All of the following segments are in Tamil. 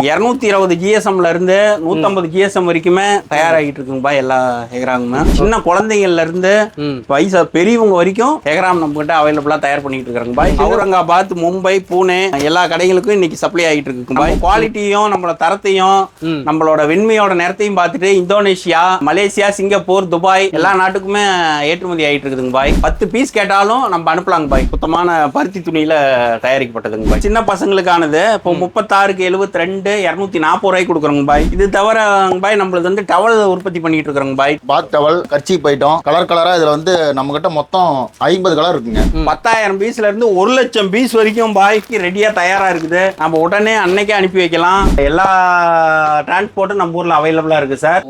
220 GSMல இருந்து 150 GSM வரைக்குமே தயாராகிட்டு இருக்குங்கப்பா எல்லா எகராமுமே. சின்ன குழந்தைங்கள்ல இருந்து வயசு பெரியவங்க வரைக்கும் எகராம் நம்ம கிட்ட அவைலபிளா தயார் பண்ணிட்டு இருக்காங்கப்பா. அவுரங்காபாத், மும்பை, பூனே எல்லா கடைகளுக்கும் இன்னைக்கு சப்ளை ஆகிட்டு இருக்குப்பா. குவாலிட்டியும் நம்மளோட தரத்தையும் நம்மளோட வெண்மையோட நேரத்தையும் பார்த்துட்டு இந்தோனேஷியா, மலேசியா, சிங்கப்பூர், துபாய் எல்லா நாட்டுக்குமே ஏற்றுமதி ஆகிட்டு இருக்குதுங்க பாய். 10 பீஸ் கேட்டாலும் நம்ம அனுப்பலாங்க பாய். சுத்தமான பருத்தி துணியில தயாரிக்கப்பட்டதுங்க பாய். சின்ன பசங்களுக்கானது இப்போ 36க்கு 72 240 ரூபாய்க்கு கொடுக்குறோங்க பாய். இது தவிர பாய் நம்மளுக்கு வந்து டவல் உற்பத்தி பண்ணிட்டு இருக்கிறோங்க பாய். Bath towel, kerchief item colour கலரா இதுல வந்து நம்ம கிட்ட மொத்தம் 50 கலர் இருக்குங்க. 10,000 பீஸ்ல இருந்து 1,00,000 பீஸ் வரைக்கும் பாய்க்கு ரெடியா தயாரா இருக்குது. நம்ம உடனே அன்னைக்கே அனுப்பி வைக்கலாம். எல்லா டிரான்ஸ்போர்ட்டும் நம்ம ஊர்ல அவைலபிளா இருக்கு சார்.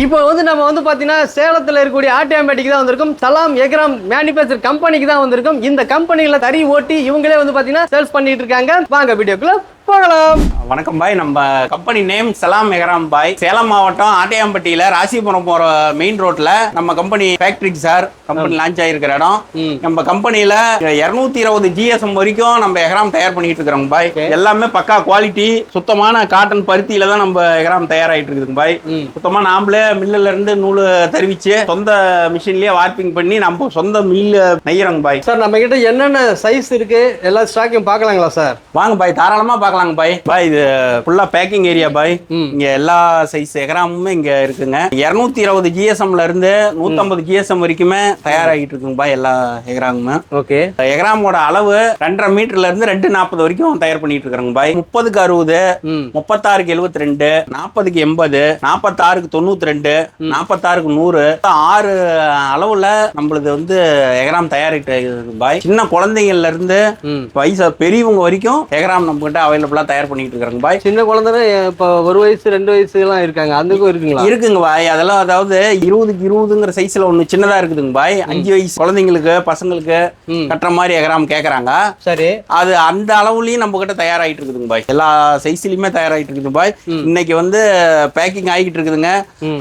இப்போ வந்து நம்ம வந்து பாத்தீங்கன்னா சேலத்துல இருக்கக்கூடிய ஆட்டோமேட்டிக் தான் வந்திருக்கும். சலாம் எக்ராம் மேனுஃபேக்சர் கம்பெனிக்கு தான் வந்திருக்கும். இந்த கம்பெனில தறி ஓட்டி இவங்களே வந்து பாத்தீங்கன்னா சேல்ஸ் பண்ணிட்டு இருக்காங்க. வாங்க வீடியோக்குள்ள போகலாம். வணக்கம் பாய். நம்ம கம்பெனி நேம் சலாம் எகராம் பாய். சேலம் மாவட்டம் ஆட்டையாம்பட்டியில ராசிபுரம் போற மெயின் ரோட்ல நம்ம கம்பெனி ஃபேக்டரிக்கு சார் கம்பெனி லான்ச் ஆயிருக்கிற இடம். நம்ம கம்பெனில 220 GSM வரைக்கும் நம்ம எகராம் தயார் பண்ணிட்டு இருக்கிறோம் பாய். எல்லாமே பக்கா குவாலிட்டி சுத்தமான காட்டன் பருத்தியில தான் நம்ம எகராம் தயாராகிட்டு இருக்குதுங்க பாய். சுத்தமா நாமளே மில்லுல இருந்து நூல் தருவிச்சு சொந்த மிஷின்லயே வார்ப்பிங் பண்ணி நம்ம சொந்த மில்லு நெய்யறோங்க பாய். சார் நம்ம கிட்ட என்னென்ன சைஸ் இருக்கு எல்லா ஸ்டாக்கையும் பார்க்கலாங்களா சார்? வாங்க பாய், தாராளமா பார்க்கலாங்க பாய். பாய் இது ஃபுல்லா பேக்கிங் ஏரியா பாய். இங்க எல்லா சைஸ் எகராமுமே இங்க இருக்குங்க. 220 GSMல இருந்து 150 GSM வரைக்குமே தயாராகிட்டு இருக்குங்க பாய் எல்லா எகராமுமே. ஓகே. எகராமோட அளவு 2.5 மீட்டர்ல இருந்து 2.40 வரைக்கும் தயார் பண்ணிட்டு இருக்காங்க பாய். 30க்கு 60, 36க்கு 72, 40க்கு 80, 46க்கு 92, 46க்கு 100 6 அளவுல நம்மளுக்கு வந்து எகராம் தயாரிட்டு பாய். சின்ன குழந்தைங்கள்ல இருந்து வயசு பெரியவங்க வரைக்கும் எகராம் நம்ம கிட்ட அவைலபிளா தயார் பண்ணிட்டு இருக்காங்க பாய். சின்ன குழந்தை இப்போ 1 வயசு 2 வயசு எல்லாம் இருக்காங்க. அதுக்கும் இருக்குங்களா? இருக்குங்க பாய். அதெல்லாம் அதாவது 20க்கு 20ங்கிற சைஸ்ல ஒண்ணு சின்னதா இருக்குதுங்க பாய். 5 வயசு குழந்தைங்களுக்கு பசங்களுக்கு கட்டுற மாதிரி எகராம் கேக்குறாங்க. சரி, அது அந்த அளவுலயும் நம்ம கிட்ட தயாராகிட்டு இருக்குதுங்க பாய். எல்லா சைஸ்லயுமே தயாராகிட்டு இருக்குது பாய். இன்னைக்கு வந்து பேக்கிங் ஆகிட்டு இருக்குதுங்க.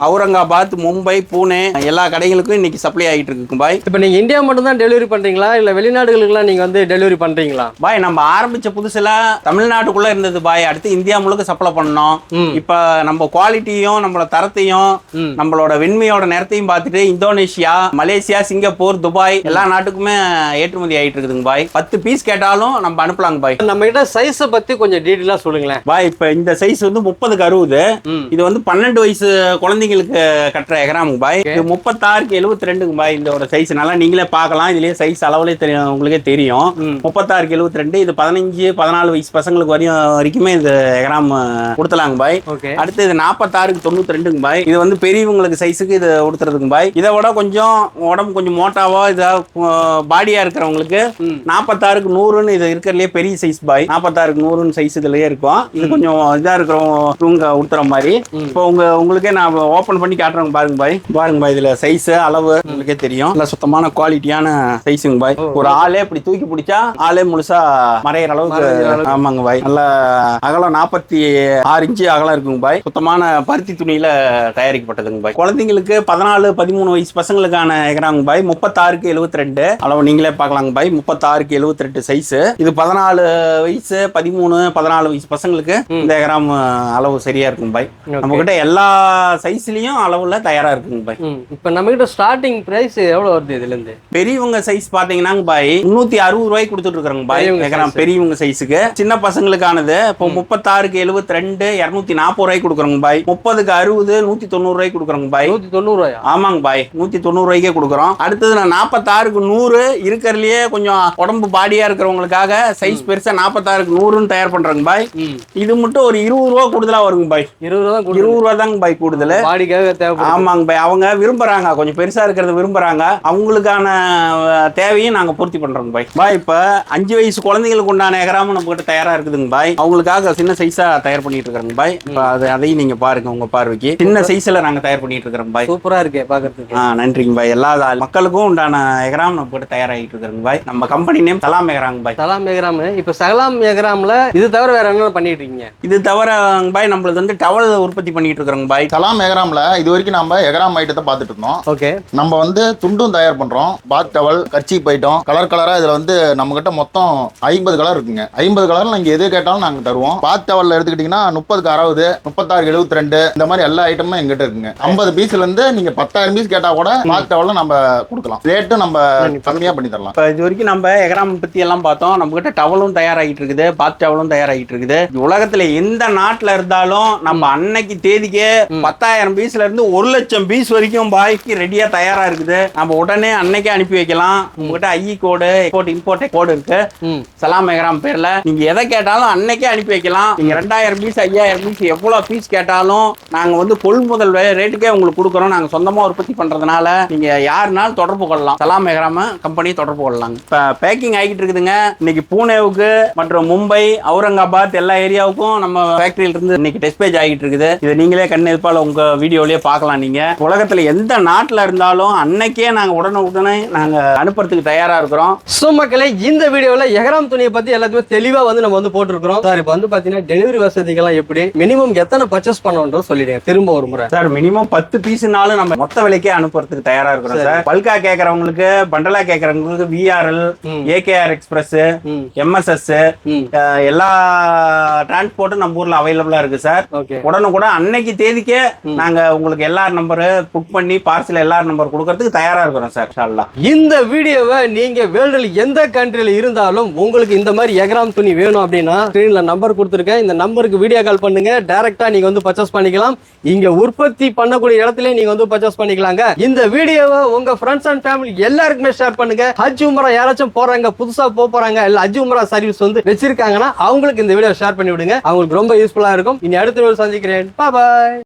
அவுரங்காபாத், மும்பை, பூனே எல்லா கடைகளுக்கும் இன்னைக்கு சப்ளை ஆகிட்டு இருக்குங்க பாய். இப்போ நீங்க இந்தியா மட்டும் தான் டெலிவரி பண்றீங்களா இல்ல வெளிநாடுகளுக்குலாம் நீங்க வந்து டெலிவரி பண்றீங்களா? பாய் நம்ம ஆரம்பிச்ச புதுசுல தமிழ்நாட்டுக்குள்ள இருந்தது பாய். அடுத்து இந்தியா முழுக்க சப்ளை பண்ணோம். இப்ப நம்ம குவாலிட்டியும் நம்மளோட தரத்தையும் நம்மளோட வெண்மையோட நேரத்தையும் பார்த்துட்டு இந்தோனேஷியா, மலேசியா, சிங்கப்பூர், துபாய் எல்லா நாட்டுக்குமே ஏற்றுமதி ஆகிட்டு இருக்குதுங்க பாய். 10 பீஸ் கேட்டாலும் நம்ம அனுப்பலாங்க பாய். நம்ம கிட்ட சைஸை பத்தி கொஞ்சம் டீட்டெயிலா சொல்லுங்களேன் பாய். இப்ப இந்த சைஸ் வந்து 30க்கு 60, இது வந்து 12 வயசு குழந்தைங்களுக்கு கட்டுற எகராமுங்க பாய். இது 36க்கு 72ங்க பாய். இந்த ஒரு சைஸ் நல்லா நீங்களே பார்க்கலாம். இதுலயே சைஸ் அளவுலேயே தெரியும், உங்களுக்கே தெரியும். 36க்கு 72, இது 15 14 வயசு பசங்களுக்கு வரைக்குமே இது எகராம் கொடுத்தலாங்க பாய். அடுத்து இது 46க்கு 92ங்க பாய். இது வந்து பெரியவங்களுக்கு சைஸுக்கு இது கொடுத்துறதுங்க பாய். இதை விட கொஞ்சம் உடம்பு கொஞ்சம் மோட்டாவா இதா பாடியா இருக்கிறவங்களுக்கு 46க்கு 100ன்னு இது இருக்கிறதுலயே பெரிய சைஸ் பாய். 46க்கு 100ன்னு சைஸ் இதுலயே இருக்கும். இது கொஞ்சம் இதா இருக்கிறவங்க கொடுத்துற மாதிரி. இப்போ உங்களுக்கே நான் ஓபன் பண்ணி காட்டுறேங்க பாருங்க பாய். பாருங்க பாய், இதுல சைஸ் அளவு உங்களுக்கே தெரியும். நல்ல சுத்தமான குவாலிட்டியான சைஸுங்க பாய். ஒரு ஆளே இப்படி தூக்கி பிடிச்சா ஆளே முழுசா மறையிற அளவுக்கு. ஆமாங்க பாய். நல்ல அகலம் 46 இன்ச்சு அகலம் இருக்குங்க பாய். சுத்தமான பருத்தி துணியில தயாரிக்கப்பட்டதுங்க பாய். குழந்தைங்களுக்கு 14 13 வயசு பசங்களுக்கான எகராங்க பாய். 36க்கு 72 அளவு நீங்களே பார்க்கலாங்க பாய். 36க்கு 72 சைஸ். இது 14 வயசு 13 14 வயசு பசங்களுக்கு இந்த எகராம் அளவு சரியா இருக்கும் பாய். நம்ம கிட்ட எல்லா சைஸ்லயும் அளவுல தயாரா இருக்குங்க பாய். இப்ப நம்ம கிட்ட ஸ்டார்டிங் பிரைஸ் எவ்வளவு வருது? இதுல இருந்து பெரியவங்க சைஸ் பாத்தீங்கன்னா பாய் 360 ரூபாய்க்கு கொடுத்துட்டு இருக்காங்க பாய் எகராம் பெரியவங்க சைஸுக்கு. சின்ன பசங்களுக்கானது இப்போ 36க்கு 72 240 ரூபாய்க்கு கொடுக்குறோங்க பாய். 30க்கு 60 190 ரூபாய்க்கு கொடுக்குறோங்க பாய். 190 ரூபாயா? ஆமாங்க பாய், 190 ரூபாய்க்கே கொடுக்குறோம். அடுத்தது நான் 46க்கு 100 இருக்கிறதுலயே கொஞ்சம் உடம்பு பாடியா இருக்கிறவங்களுக்காக சைஸ் பெருசா 46க்கு 100ன்னு தயார் பண்றாங்க பாய். இது மட்டும் ஒரு 20 ரூபா கூடுதலா வருங்க பாய். 20 ரூபா தாங்க பாய் கூடுதல். பாடிக்காக தேவை. ஆமாங்க பாய், அவங்க விரும்புறாங்க, கொஞ்சம் பெருசா இருக்கிறத விரும்புறாங்க. அவங்களுக்கான தேவையும் நாங்க பூர்த்தி பண்றோங்க பாய். பாய் இப்ப 5 வயசு குழந்தைங்களுக்கு உண்டான எகராமும் நம்ம கிட்ட தயாரா இருக்குதுங்க இருக்குங்க பாய். அவங்களுக்காக சின்ன சைஸா தயார் பண்ணிட்டு இருக்கிறோங்க பாய். இப்ப அதையும் நீங்க பாருங்க உங்க பார்வைக்கு. சின்ன சைஸ்ல நாங்க தயார் பண்ணிட்டு இருக்கிறோம் பாய். சூப்பரா இருக்கு பாக்குறதுக்கு. நன்றிங்க பாய். எல்லா மக்களுக்கும் உண்டான எகராம் நம்ம கிட்ட தயாராகிட்டு இருக்கிறோங்க பாய். நம்ம கம்பெனி நேம் சலாம் எகராம் பாய். சலாம் எகராம். இப்ப சலாம் எகராம்ல இது தவிர வேற என்ன பண்ணிட்டு இருக்கீங்க? இது தவிர பாய் நம்மளுக்கு வந்து டவல் உற்பத்தி பண்ணிட்டு இருக்கிறோங்க பாய். சலாம் எகராம்ல இது வரைக்கும் நம்ம எகராம் ஐட்டத்தை பார்த்துட்டு இருந்தோம். ஓகே. நம்ம வந்து துண்டும் தயார் பண்றோம். பாத் டவல், கர்ச்சீப் ஐட்டம், கலர் கலரா இதுல வந்து நம்ம கிட்ட மொத்தம் 50 கலர் இருக்குங்க. 50 கலர்ல நீங்க எது கேட்டாலும் நாங்க தருவோம். பாத் டவல்ல எடுத்துக்கிட்டீங்கன்னா 30க்கு 60, 36க்கு 72 இந்த மாதிரி எல்லா ஐட்டமும் எங்கிட்ட இருக்குங்க. 50 பீஸ்ல இருந்து நீங்க 10,000 பீஸ் கேட்டா கூட பாத் டவல்ல நம்ம கொடுக்கலாம். ரேட்டும் நம்ம கம்மியா பண்ணி தரலாம். இப்ப இது வரைக்கும் நம்ம எகராம் பத்தி எல்லாம் பார்த்தோம். நம்ம கிட்ட டவலும் தயாராகிட்டு இருக்குது, பாத் டவலும் தயாராகிட்டு இருக்குது. உலகத்துல எந்த நாட்டுல இருந்தாலும் நம்ம அன்னைக்கு தேதிக்கு 10,000 பீஸ்ல இருந்து 1,00,000 பீஸ் வரைக்கும் பாய்க்கு ரெடியா தயாரா இருக்குது. நம்ம உடனே அன்னைக்கே அனுப்பி வைக்கலாம். உங்ககிட்ட ஐஇ கோடு, இம்போர்ட் கோடு இருக்கு சலாம் எகராம் பேர்ல. நீங்க எதை கேட்டாலும் அன்னைக்கே அனுப்பி வைக்கலாம். நீங்க 2,000 பீஸ் 5,000 பீஸ் எவ்வளவு பீஸ் கேட்டாலும் நாங்க வந்து கொள்முதல் ரேட்டுக்கே உங்களுக்கு கொடுக்குறோம். நாங்க சொந்தமா உற்பத்தி பண்றதுனால நீங்க யாருனாலும் தொடர்பு கொள்ளலாம். சலாம் எகராம் கம்பெனி தொடர்பு கொள்ளலாம். இப்ப பேக்கிங் ஆகிட்டு இருக்குதுங்க. இன்னைக்கு பூனேவுக்கு மற்றும் மும்பை, அவுரங்காபாத் எல்லா ஏரியாவுக்கும் நம்ம ஃபேக்டரியில இருந்து இன்னைக்கு டெஸ்பேஜ் ஆகிட்டு இருக்குது. இதை நீங்களே கண்ணெதிர்ப்பால உங்க வீடியோலயே பார்க்கலாம். நீங்க உலகத்துல எந்த நாட்டுல இருந்தாலும் அன்னைக்கே நாங்க உடனே நாங்க அனுப்புறதுக்கு தயாரா இருக்கிறோம். சோ மக்களே, இந்த வீடியோல எகராம் துணியை பத்தி எல்லாத்தையுமே தெளிவா வந்து நம்ம வந்து போட்டுருக்கோம் சார். இப்போ வந்து பாத்தீங்கன்னா டெலிவரி வசதிகள்லாம் எப்படி, மினிமம் எத்தனை பர்ச்சேஸ் பண்ணணும்ன்றது சொல்லிடுங்க திரும்ப ஒரு முறை. சார் மினிமம் 10 பீஸ்னாலும் நம்ம மொத்த விலைக்கே அனுப்புறதுக்கு தயாரா இருக்கிறோம் சார். பல்கா கேட்கறவங்களுக்கு, பண்டலா கேட்கறவங்களுக்கு VRL, AKR எக்ஸ்பிரஸ், MSS எல்லா டிரான்ஸ்போர்ட்டும் நம்ம ஊர்ல அவைலபிளா இருக்கு சார். உடனுக்குடன் அன்னைக்கு தேதிக்கே நாங்க உங்களுக்கு எல்லார் நம்பர் புக் பண்ணி பார்சல் எல்லார் நம்பர் கொடுக்கறதுக்கு தயாரா இருக்கிறோம் சார். இந்த வீடியோவை நீங்க வேர்ல்டுல எந்த கண்ட்ரில இருந்தாலும் உங்களுக்கு இந்த மாதிரி எகராம் துணி வேணும் அப்படின்னா ஸ்கிரீன்ல நம்பர் கொடுத்துருக்கேன். இந்த நம்பருக்கு வீடியோ கால் பண்ணுங்க. டைரக்டா நீங்க வந்து பர்ச்சேஸ் பண்ணிக்கலாம். இங்க உற்பத்தி பண்ணக்கூடிய இடத்துல நீங்க வந்து பர்ச்சேஸ் பண்ணிக்கலாங்க. இந்த வீடியோவை உங்க ஃப்ரெண்ட்ஸ் அண்ட் ஃபேமிலி எல்லாருக்குமே ஷேர் பண்ணுங்க. ஹஜ் உம்ரா யாராச்சும் போறாங்க, புதுசா போறாங்க, இல்ல ஹஜ் உம்ரா சர்வீஸ் வந்து வச்சிருக்காங்கன்னா அவங்களுக்கு இந்த வீடியோ ஷேர் பண்ணி விடுங்க. அவங்களுக்கு ரொம்ப யூஸ்ஃபுல்லா இருக்கும். இனி அடுத்த வீடியோ சந்திக்கிறேன். பாய்.